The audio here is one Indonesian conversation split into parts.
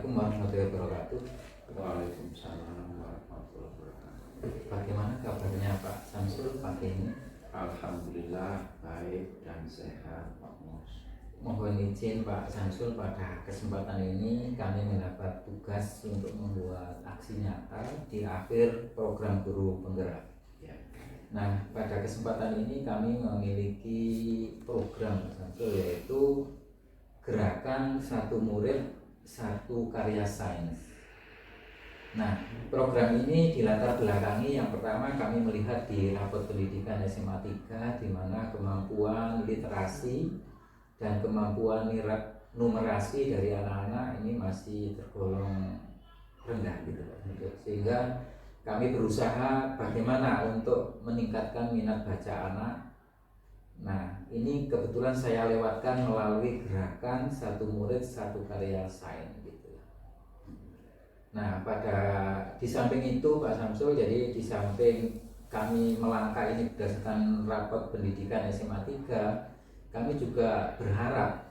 Assalamualaikum warahmatullahi wabarakatuh. Waalaikumsalam warahmatullahi wabarakatuh. Bagaimana kabarnya Pak Samsul pagi ini? Alhamdulillah baik dan sehat Pak Mus. Mohon izin Pak Samsul, pada kesempatan ini kami mendapat tugas untuk membuat aksi nyata di akhir program guru penggerak. Ya. Nah, pada kesempatan ini kami memiliki program Pak Samsul, yaitu gerakan satu murid satu karya sains. Nah, program ini dilatar belakangi yang pertama kami melihat di rapor pendidikan SMA 3, di mana kemampuan literasi dan kemampuan numerasi dari anak-anak ini masih tergolong rendah gitu, sehingga kami berusaha bagaimana untuk meningkatkan minat baca anak. Nah, ini kebetulan saya lewatkan melalui gerakan satu murid satu karya sains gitu. Nah, di samping itu Pak Samsul, jadi di samping kami melangkah ini berdasarkan rapot pendidikan SMA 3, kami juga berharap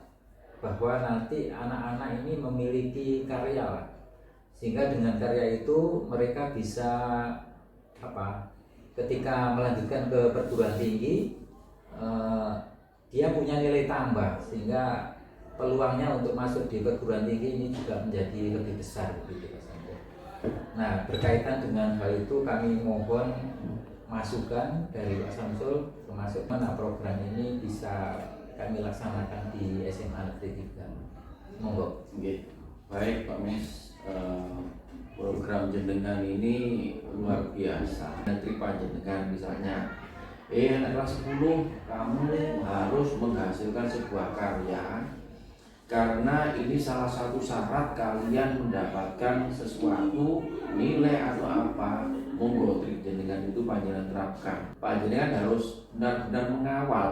bahwa nanti anak-anak ini memiliki karya, sehingga dengan karya itu mereka bisa ketika melanjutkan ke perguruan tinggi, dia punya nilai tambah, sehingga peluangnya untuk masuk di perguruan tinggi ini juga menjadi lebih besar begitu Pak Samsul. Nah, berkaitan dengan hal itu kami mohon masukan dari Pak Samsul, termasuk mana program ini bisa kami laksanakan di SMA Negeri 3. Monggo. Baik Pak Mus, program jenengan ini luar biasa. Negeri panjenengan misalnya, anak kelas 10 kamu harus menghasilkan sebuah karya, karena ini salah satu syarat kalian mendapatkan sesuatu nilai atau apa. Monggo trik jenengan itu panjenengan terapkan. Panjenengan harus benar-benar mengawal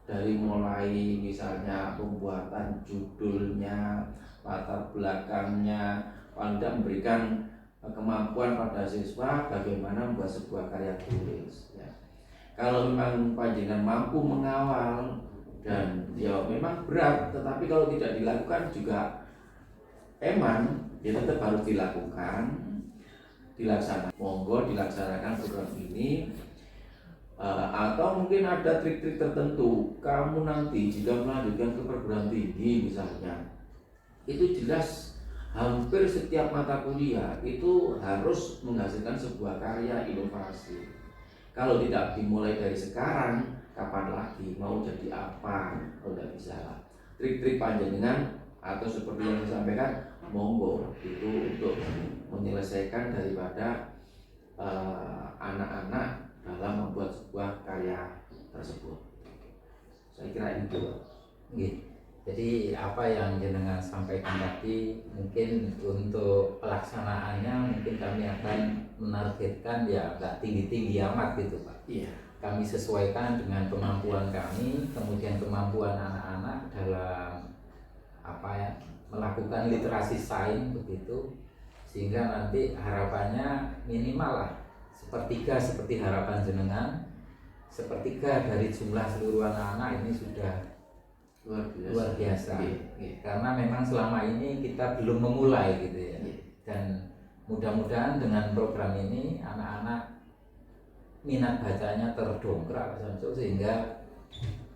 dari mulai misalnya pembuatan judulnya, latar belakangnya, Anda memberikan kemampuan pada siswa bagaimana membuat sebuah karya tulis. Kalau memang panjenengan mampu mengawal, dan ya memang berat, tetapi kalau tidak dilakukan juga ya tetap harus dilakukan, dilaksanakan. Monggo dilaksanakan program ini, atau mungkin ada trik-trik tertentu. Kamu nanti jika melanjutkan ke perguruan tinggi misalnya, itu jelas hampir setiap mata kuliah itu harus menghasilkan sebuah karya inovasi. Kalau tidak dimulai dari sekarang, kapan lagi mau jadi apa? Oh, tidak bisa lah. Trik-trik panjenengan atau seperti yang disampaikan, monggo itu untuk menyelesaikan daripada anak-anak dalam membuat sebuah karya tersebut. Saya kira itu. Jadi apa yang jenengan sampaikan tadi, mungkin untuk pelaksanaannya mungkin kami akan menargetkan ya nggak tinggi-tinggi amat gitu Pak. Iya. Kami sesuaikan dengan kemampuan kami, kemudian kemampuan anak-anak dalam melakukan literasi sains begitu, sehingga nanti harapannya minimal lah sepertiga seperti harapan jenengan, sepertiga dari jumlah seluruh anak-anak ini sudah luar biasa. Karena memang selama ini kita belum memulai gitu ya. Dan mudah-mudahan dengan program ini anak-anak minat bacanya terdongkrak Pak Samsul, sehingga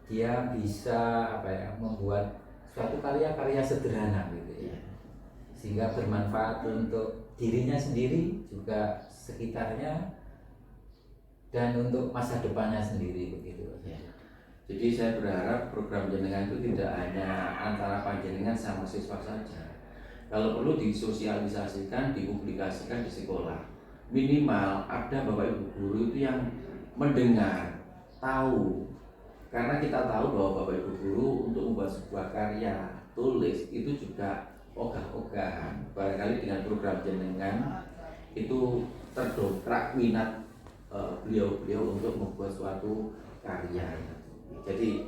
dia bisa membuat suatu karya-karya sederhana gitu ya, sehingga bermanfaat untuk dirinya sendiri, juga sekitarnya, dan untuk masa depannya sendiri begitu ya. Jadi saya berharap program jenengan itu tidak hanya antara panjenengan sama siswa saja. Kalau perlu disosialisasikan, dipublikasikan di sekolah. Minimal ada Bapak Ibu guru itu yang mendengar, tahu. Karena kita tahu bahwa Bapak Ibu guru untuk membuat sebuah karya tulis itu juga ogah-ogahan. Barangkali dengan program jenengan itu terdongkrak minat beliau-beliau untuk membuat suatu karya. Jadi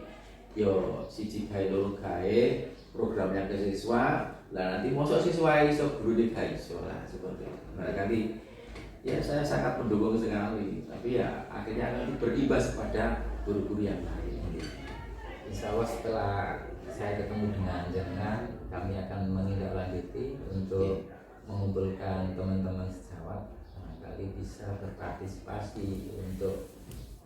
siji gawe loro gawe programnya ke siswa, lah nanti mosok siswa iso guru nek gak iso lah seperti itu. Barangkali ya saya sangat mendukung sekali, tapi ya akhirnya nanti berimbas kepada guru-guru yang lain. Insya Allah setelah saya ketemu dengan jenengan, kami akan menindaklanjuti untuk bisa berpartisipasi untuk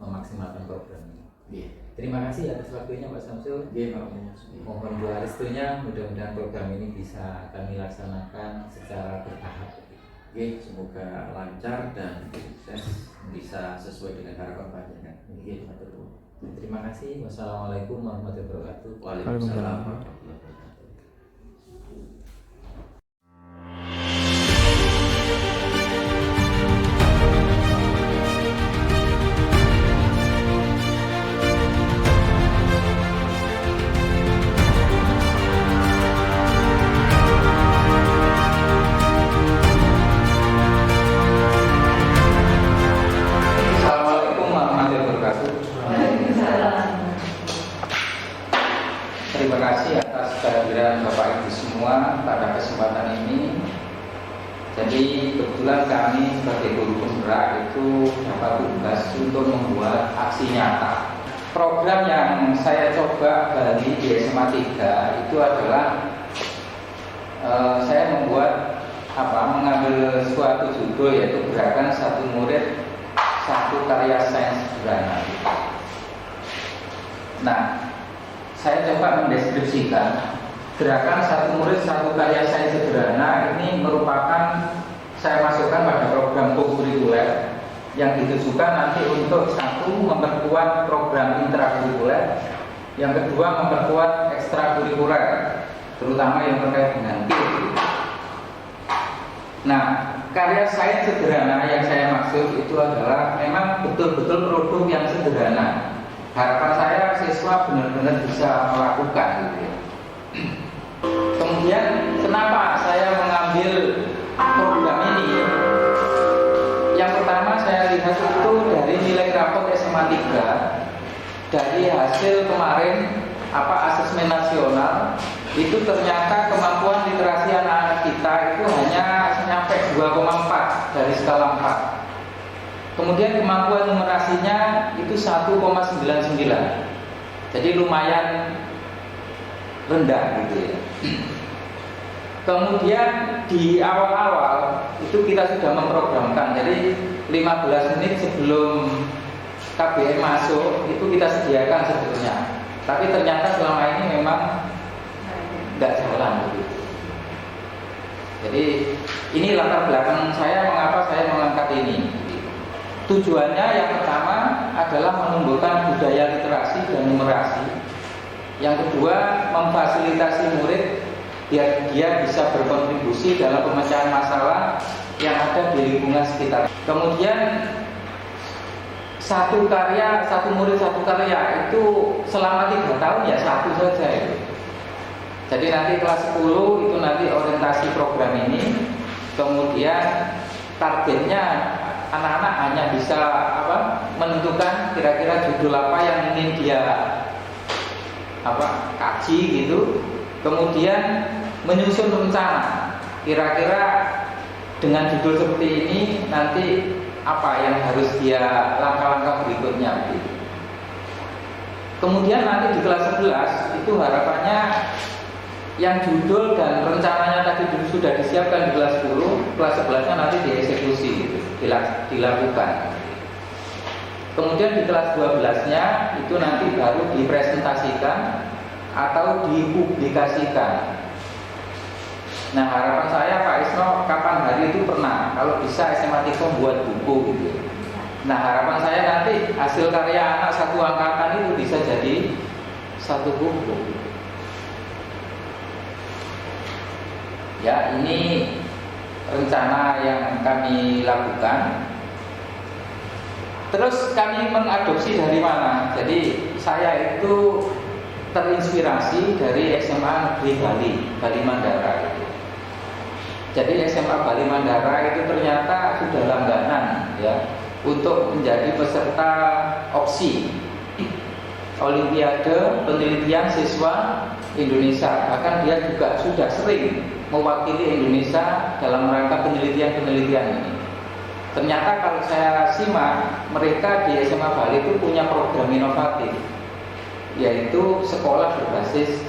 memaksimalkan program ini. Iya. Terima kasih atas waktunya Pak Samsul. Iya, Pak Mus. Mohon doa restunya, mudah-mudahan program ini bisa kami laksanakan secara bertahap. Oke, semoga lancar dan sukses, bisa sesuai dengan harapan panjenengan. Oke, matur nuwun. Terima kasih. Wassalamualaikum warahmatullahi wabarakatuh. Waalaikumsalam warahmatullahi wabarakatuh. Assalamualaikum warahmatullahi wabarakatuh. Terima kasih atas kehadiran Bapak Ibu semua pada kesempatan ini. Jadi kebetulan kami sebagai guru penggerak itu dapat tugas untuk membuat aksi nyata. Program yang saya coba gali di SMA 3 itu adalah saya mengambil suatu judul yaitu gerakan satu murid satu karya sains sederhana. Nah, saya coba mendeskripsikan gerakan satu murid satu karya sains sederhana ini merupakan saya masukkan pada program kurikuler yang ditujukan nanti untuk satu memperkuat program intrakurikuler, yang kedua memperkuat ekstrakurikuler, terutama yang terkait dengan TIP. Nah, karya sains sederhana yang saya maksud itu adalah memang betul-betul produk yang sederhana. Harapan saya siswa benar-benar bisa melakukan gitu ya. Kemudian kenapa saya mengambil program ini? Yang pertama saya lihat itu dari nilai rapot SMA 3, dari hasil kemarin asesmen nasional itu ternyata kemampuan literasi anak-anak kita itu hanya sampai 2,4 dari skala 4. Kemudian kemampuan numerasinya itu 1,99. Jadi lumayan rendah gitu ya. Kemudian di awal-awal itu kita sudah memprogramkan. Jadi 15 menit sebelum KBM masuk itu kita sediakan sebetulnya. Tapi ternyata selama ini memang nggak jalan begitu. Jadi ini latar belakang saya mengapa saya mengangkat ini. Tujuannya yang pertama adalah menumbuhkan budaya literasi dan numerasi. Yang kedua memfasilitasi murid biar dia bisa berkontribusi dalam pemecahan masalah yang ada di lingkungan sekitar. Kemudian satu murid satu karya itu selama 3 tahun ya satu saja itu. Jadi nanti kelas 10 itu nanti orientasi program ini. Kemudian targetnya anak-anak hanya bisa menentukan kira-kira judul apa yang ingin dia kaji gitu. Kemudian menyusun rencana kira-kira dengan judul seperti ini nanti apa yang harus dia langkah-langkah berikutnya gitu. Kemudian nanti di kelas 11 itu harapannya yang judul dan rencananya tadi sudah disiapkan di kelas 10, kelas 11-nya nanti dieksekusi gitu, dilakukan. Kemudian di kelas 12-nya itu nanti baru dipresentasikan atau dipublikasikan. Nah, harapan saya Pak Isno kapan hari itu pernah kalau bisa SMA 3 buat buku gitu. Nah, harapan saya nanti hasil karya anak satu angkatan itu bisa jadi satu buku. Ya, ini rencana yang kami lakukan. Terus kami mengadopsi dari mana? Jadi saya itu terinspirasi dari SMA Negeri Bali Mandara. Jadi SMA Bali Mandara itu ternyata sudah langganan ya untuk menjadi peserta opsi Olimpiade Penelitian Siswa Indonesia. Bahkan dia juga sudah sering mewakili Indonesia dalam rangka penelitian-penelitian ini. Ternyata kalau saya simak, mereka di SMA Bali itu punya program inovatif, yaitu sekolah berbasis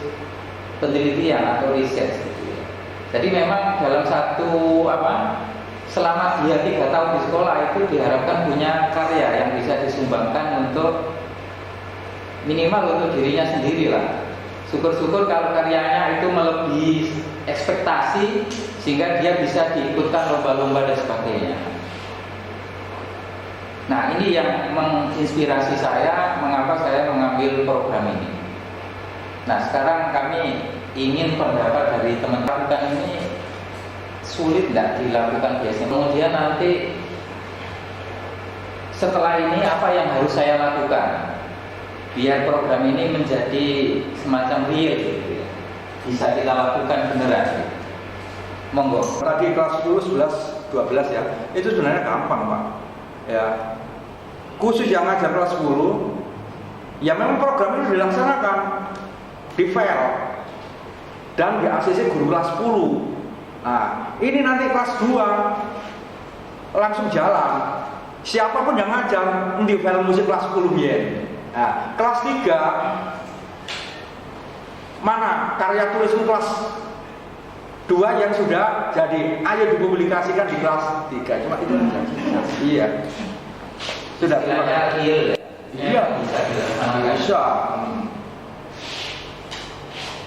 penelitian atau riset. Jadi memang dalam selama dia 3 tahun di sekolah itu diharapkan punya karya yang bisa disumbangkan untuk minimal untuk dirinya sendiri lah. Syukur-syukur kalau karyanya itu melebihi ekspektasi sehingga dia bisa diikutkan lomba-lomba dan sebagainya. Nah, ini yang menginspirasi saya mengapa saya mengambil program ini. Nah, sekarang kami ingin pendapat dari teman-teman, ini sulit tidak dilakukan biasanya. Kemudian nanti setelah ini apa yang harus saya lakukan biar program ini menjadi semacam real gitu ya. Bisa kita lakukan beneran gitu. Monggo. Tadi kelas 10, 11, 12 ya, itu sebenarnya gampang Pak ya. Khusus yang ngajar kelas 10 ya memang program ini dilaksanakan di file dan di ACC guru kelas 10. Nah ini nanti kelas 2 langsung jalan, siapapun yang ngajar di file musik kelas 10 ya. Nah, kelas 3 mana karya tulismu kelas 2 yang sudah jadi, ayo dipublikasikan di kelas 3. Cuma itu aja. Iya. Sudah. Iya. Bisa.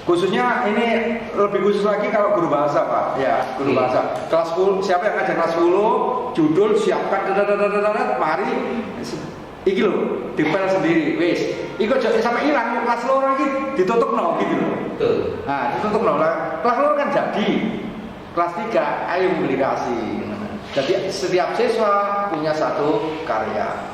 Khususnya ini lebih khusus lagi kalau guru bahasa Pak. Ya, guru bahasa. Kelas 10, siapa yang ngajar kelas 10, judul siapkan, mari. Iki lho, dipel sendiri, wis. Iku aja sampai hilang kelas loro iki ditutupno gitu lho. Betul. Nah, ditutupno lah. Kelas loro kan jadi. Kelas 3 ayo publikasi. Jadi setiap siswa punya satu karya.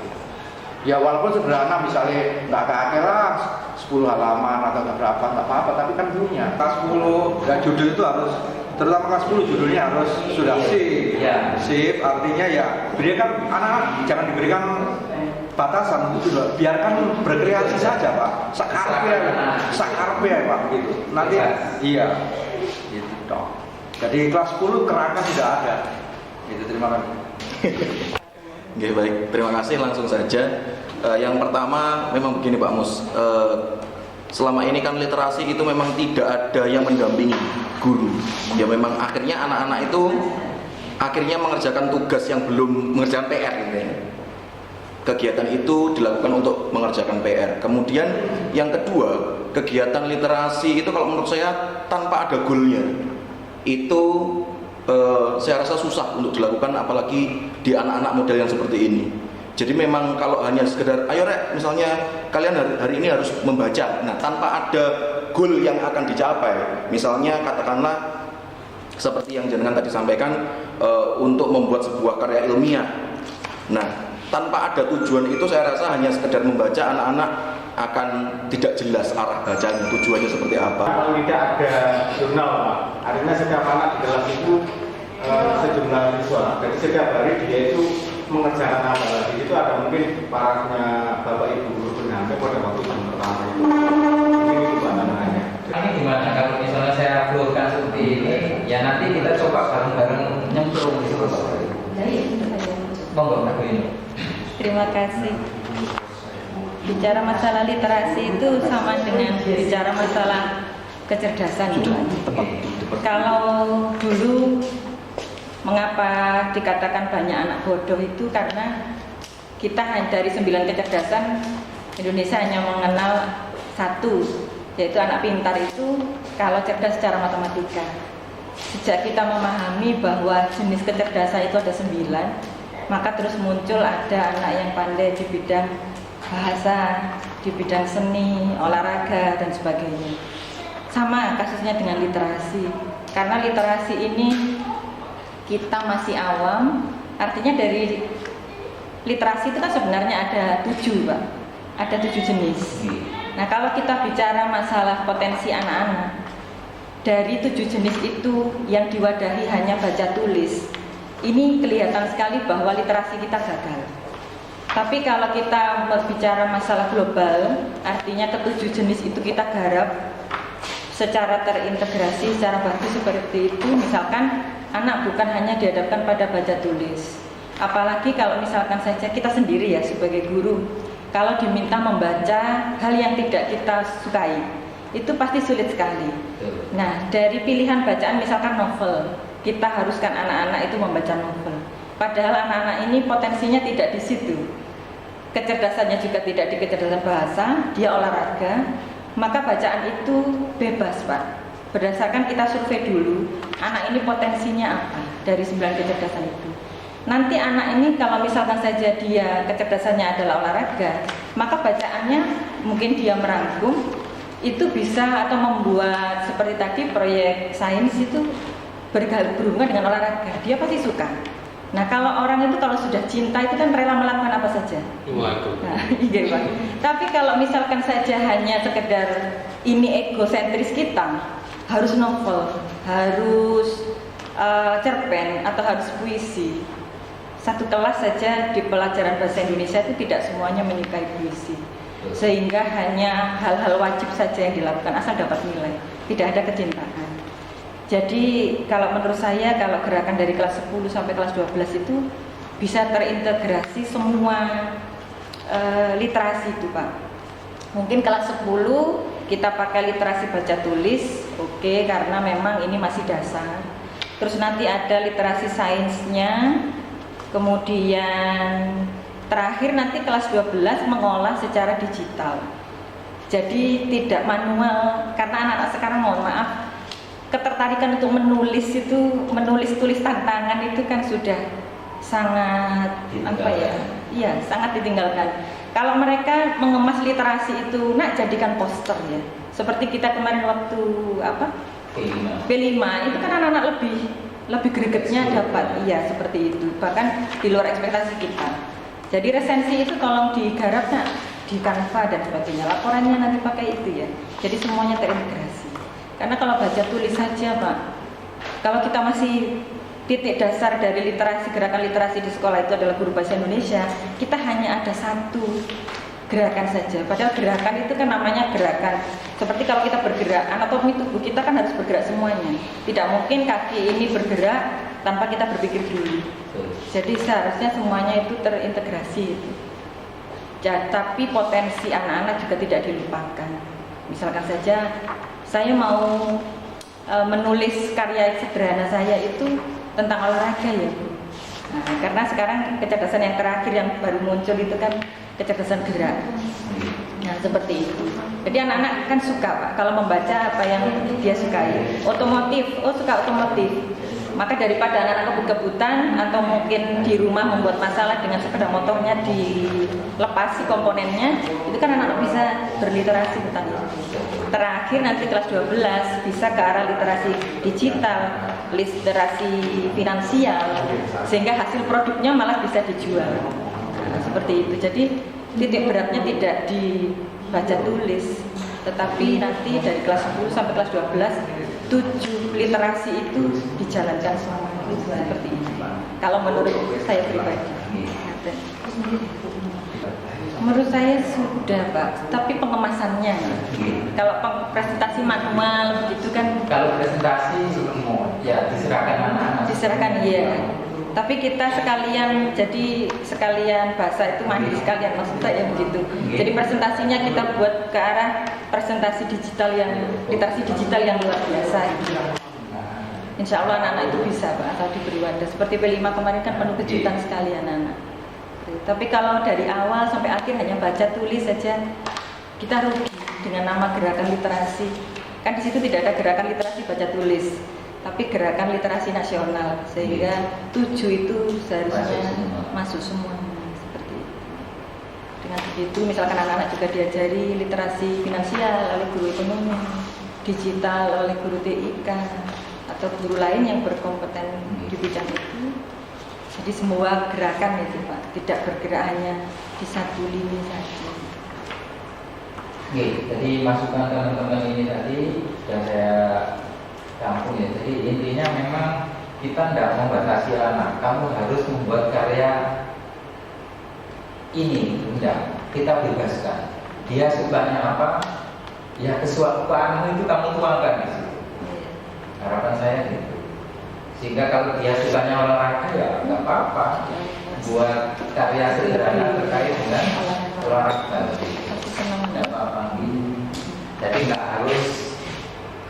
Ya walaupun sederhana misalnya nggak kakek lah 10 halaman atau nggak berapa nggak apa-apa, tapi kan punya. Kelas 10 nggak judul itu harus, terutama kelas 10 judulnya harus sudah sip. Ya. Sip artinya ya berikan anak-anak jangan diberikan batasan itu loh, biarkan berkreasi saja Pak, sakarpe ya Pak gitu. Nanti iya, gitu toh. Jadi kelas 10 kerangka sudah ada. Itu terima kasih. Oke, baik, terima kasih, langsung saja. Yang pertama memang begini Pak Mus, selama ini kan literasi itu memang tidak ada yang mendampingi guru. Ya memang akhirnya anak-anak itu akhirnya mengerjakan tugas yang belum mengerjakan PR gitu ya. Kegiatan itu dilakukan untuk mengerjakan PR. Kemudian yang kedua, kegiatan literasi itu kalau menurut saya tanpa ada goalnya itu saya rasa susah untuk dilakukan, apalagi di anak-anak model yang seperti ini. Jadi memang kalau hanya sekedar ayo rek, misalnya kalian hari ini harus membaca, nah tanpa ada goal yang akan dicapai, misalnya katakanlah seperti yang jenengan tadi sampaikan, untuk membuat sebuah karya ilmiah. Nah tanpa ada tujuan itu saya rasa hanya sekedar membaca, anak-anak akan tidak jelas arah bacanya, tujuannya seperti apa. Kalau tidak ada jurnal Pak, artinya setiap anak di kelas itu sejumlah siswa, jadi setiap hari dia itu mengerjakan apa lagi. Itu ada mungkin parahnya Bapak Ibu guru pendamping pada waktu jam pertama itu. Mungkin itu pandangannya. Ini gimana kalau misalnya saya uploadkan seperti ini, ya nanti kita coba bareng-bareng nyemplung di situ. Monggo Mbak ini. Terima kasih. Bicara masalah literasi itu sama dengan bicara masalah kecerdasan. Kalau dulu mengapa dikatakan banyak anak bodoh itu karena kita dari 9 kecerdasan Indonesia hanya mengenal 1, yaitu anak pintar itu kalau cerdas secara matematika. Sejak kita memahami bahwa jenis kecerdasan itu ada 9, maka terus muncul ada anak yang pandai di bidang bahasa, di bidang seni, olahraga, dan sebagainya. Sama kasusnya dengan literasi. Karena literasi ini kita masih awam, artinya dari literasi itu kan sebenarnya ada 7 Pak. Ada 7 jenis. Nah kalau kita bicara masalah potensi anak-anak, dari 7 jenis itu yang diwadahi hanya baca tulis, ini kelihatan sekali bahwa literasi kita gagal. Tapi kalau kita berbicara masalah global, artinya ke-7 jenis itu kita garap secara terintegrasi, secara bagus seperti itu. Misalkan anak bukan hanya dihadapkan pada baca tulis. Apalagi kalau misalkan saja kita sendiri ya sebagai guru, kalau diminta membaca hal yang tidak kita sukai, itu pasti sulit sekali. Nah, dari pilihan bacaan misalkan novel, kita haruskan anak-anak itu membaca novel. Padahal anak-anak ini potensinya tidak di situ. Kecerdasannya juga tidak di kecerdasan bahasa, dia olahraga, maka bacaan itu bebas, Pak. Berdasarkan kita survei dulu, anak ini potensinya apa dari 9 kecerdasan itu. Nanti anak ini kalau misalkan saja dia kecerdasannya adalah olahraga, maka bacaannya mungkin dia merangkum, itu bisa atau membuat seperti tadi proyek sains itu berhubungan dengan olahraga, dia pasti suka. Nah kalau orang itu kalau sudah cinta itu kan rela melakukan apa saja. Nah, iya Pak. Tapi kalau misalkan saja hanya sekedar ini egosentris kita, harus novel, harus cerpen atau harus puisi. Satu kelas saja di pelajaran bahasa Indonesia itu tidak semuanya menyukai puisi, sehingga hanya hal-hal wajib saja yang dilakukan asal dapat nilai, tidak ada kecintaan. Jadi kalau menurut saya kalau gerakan dari kelas 10 sampai kelas 12 itu bisa terintegrasi semua literasi itu Pak. Mungkin kelas 10 kita pakai literasi baca tulis, oke, karena memang ini masih dasar. Terus nanti ada literasi sainsnya, kemudian terakhir nanti kelas 12 mengolah secara digital. Jadi tidak manual, karena anak-anak sekarang mohon maaf, ketertarikan untuk menulis tulis tantangan itu kan sudah sangat sangat ditinggalkan. Kalau mereka mengemas literasi itu, nak jadikan poster ya. Seperti kita kemarin waktu B5 itu kan anak-anak lebih gregetnya dapat, iya seperti itu. Bahkan di luar ekspektasi kita. Jadi resensi itu tolong digarap nak di Canva dan sebagainya. Laporannya nanti pakai itu ya. Jadi semuanya terintegrasi. Karena kalau baca tulis saja Pak, kalau kita masih titik dasar dari literasi, gerakan literasi di sekolah itu adalah guru bahasa Indonesia, kita hanya ada satu gerakan saja. Padahal gerakan itu kan namanya gerakan. Seperti kalau kita bergerak, anatomi tubuh kita kan harus bergerak semuanya. Tidak mungkin kaki ini bergerak tanpa kita berpikir dulu. Jadi seharusnya semuanya itu terintegrasi. Tapi potensi anak-anak juga tidak dilupakan. Misalkan saja saya mau menulis karya sederhana saya itu tentang olahraga ya Bu. Nah, karena sekarang kecerdasan yang terakhir yang baru muncul itu kan kecerdasan gerak. Nah seperti itu. Jadi anak-anak kan suka Pak kalau membaca apa yang dia sukai. Otomotif, suka otomotif. Maka daripada anak-anak kebut-kebutan atau mungkin di rumah membuat masalah dengan sepeda motornya dilepasi komponennya, itu kan anak-anak bisa berliterasi tentang itu. Terakhir nanti kelas 12 bisa ke arah literasi digital, literasi finansial, sehingga hasil produknya malah bisa dijual. Nah, seperti itu. Jadi titik beratnya tidak di baca tulis, tetapi nanti dari kelas 10 sampai kelas 12 7 literasi itu dijalankan semua seperti ini. Kalau menurut saya pribadi, menurut saya sudah Pak. Tapi pengemasannya, kalau presentasi manual begitu kan. Kalau presentasi ya diserahkan anak-anak. Diserahkan iya. Tapi kita sekalian bahasa itu mandiri sekalian maksud saya begitu. Jadi presentasinya kita buat ke arah presentasi digital yang literasi digital yang luar biasa. Insya Allah anak-anak itu bisa Pak atau diberi wadah. Seperti P5 kemarin kan penuh kejutan sekali anak-anak. Tapi kalau dari awal sampai akhir hanya baca tulis saja, kita rugi dengan nama gerakan literasi. Kan di situ tidak ada gerakan literasi baca tulis, tapi gerakan literasi nasional, sehingga 7 itu seharusnya masuk semuanya seperti itu. Dengan begitu misalkan anak-anak juga diajari literasi finansial oleh guru ekonomi, digital oleh guru TIK atau guru lain yang berkompeten di bidang itu. Jadi semua gerakan itu Pak, tidak bergerak hanya di satu lini saja. Oke, jadi masukan teman-teman ini tadi sudah saya kampung ya. Jadi intinya memang kita tidak membatasi anak. Kamu harus membuat karya ini, enggak. Kita bebaskan. Dia sukanya apa? Ya kesukaanmu itu kamu tuangkan di situ. Harapan saya gitu. Sehingga kalau dia sukanya olahraga ya nggak apa-apa. Buat karya sederhana terkait dengan olahraga. Tidak apa-apa. Jadi nggak harus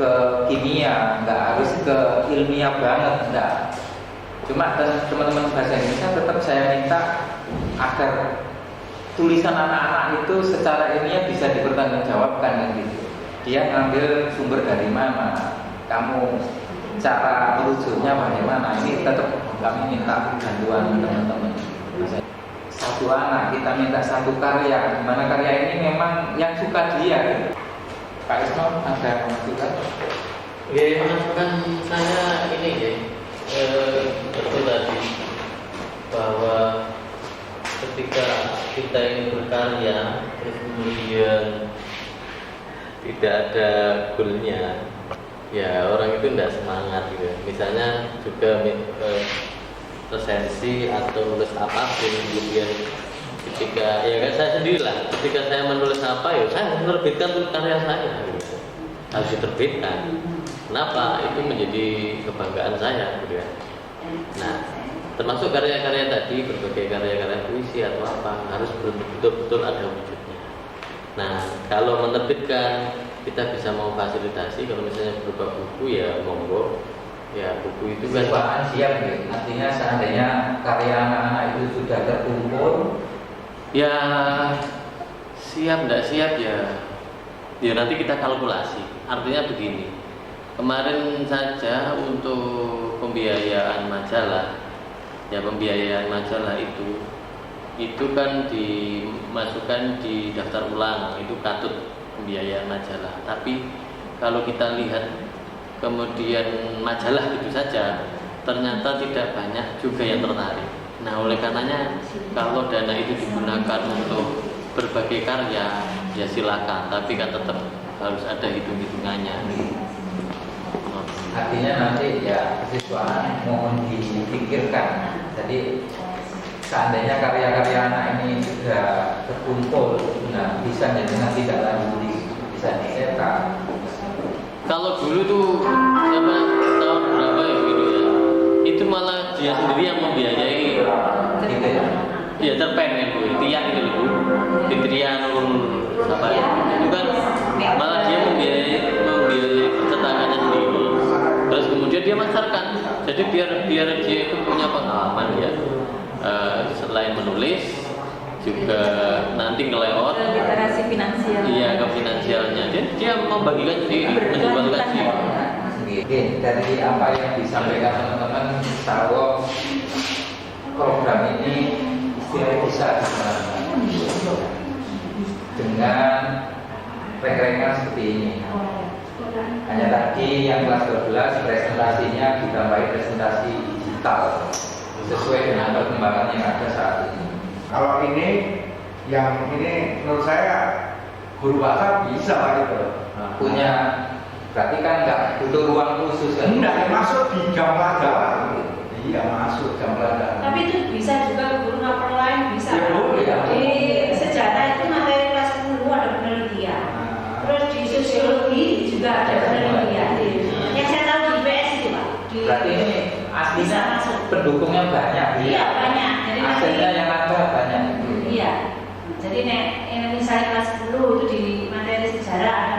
ke kimia, nggak harus ke ilmiah banget, enggak. Cuma teman-teman bahasa Indonesia tetap saya minta agar tulisan anak-anak itu secara ilmiah bisa dipertanggungjawabkan kan gitu. Dia ngambil sumber dari mana, kamu cara merujuknya bagaimana, ini tetap kami minta bantuan teman-teman. Satu anak kita minta satu karya, dimana karya ini memang yang suka dia. Pak Isno ada masukan? Ya, masukan saya ini ya, betul tadi bahwa ketika kita ingin berkarya terus kemudian tidak ada goalnya, ya orang itu tidak semangat gitu. Misalnya juga resensi atau nulis apapun kemudian ketika ya kan saya sendirilah, ketika saya menulis apa ya saya menerbitkan karya saya gitu. Harus diterbitkan. Kenapa? Itu menjadi kebanggaan saya gitu ya. Nah, termasuk karya-karya tadi, berbagai karya-karya puisi atau apa harus betul-betul ada wujudnya. Nah, kalau menerbitkan kita bisa memfasilitasi, kalau misalnya berupa buku ya monggo. Ya buku itu kan Siswaan siap gitu. Artinya seandainya karya anak-anak itu sudah terkumpul, ya siap tidak siap ya nanti kita kalkulasi. Artinya begini, kemarin saja untuk pembiayaan majalah, ya pembiayaan majalah itu kan dimasukkan di daftar ulang, itu katut pembiayaan majalah. Tapi kalau kita lihat kemudian majalah itu saja, ternyata tidak banyak juga yang tertarik. Nah, oleh karenanya kalau dana itu digunakan untuk berbagai karya, ya silakan. Tapi kan tetap harus ada hitung-hitungannya. artinya nanti ya kesiswaan mohon dipikirkan. Jadi seandainya karya-karya anak ini sudah terkumpul, nah bisa dengan tidak lanjut bisa dicetak. Kalau dulu tuh siapa tahun berapa ya gitu ya, itu malah dia sendiri yang membiayai. Gitu ya. Iya cerpen kan Bu, Tia itu Bu, Fitria Nur apa ya? Itu kan malah dia membiayai percetakannya sendiri. Terus kemudian dia masarkan. Jadi biar dia itu punya pengalaman ya. Selain menulis juga nanti ngelewat literasi finansial. Iya, ke finansialnya. Dia membagikan sendiri, menjualkan sendiri. Oke, dari apa yang disampaikan teman-teman, insya Allah program ini istilahnya bisa dijalankan dengan rek-rekan seperti ini. Hanya tadi yang kelas 12 presentasinya ditambahi presentasi digital sesuai dengan perkembangan yang ada saat ini. Kalau ini, yang ini menurut saya guru bahasa bisa gitu. Punya, berarti kan nggak butuh ruang khusus kan? Enggak, masuk di jam pelajaran. Iya, masuk jam pelajaran. Tapi itu bisa juga guru ngaper lain bisa. Ya, boleh, ya. Di sejarah itu materi kelas 10 ada penelitian. Terus di sosiologi juga ada penelitian. Yang saya tahu di IPS itu Pak. Berarti ini aslinya pendukungnya banyak. Iya banyak. Jadi aksesnya yang ada banyak. Iya. Jadi misalnya kelas 10 itu di materi sejarah ada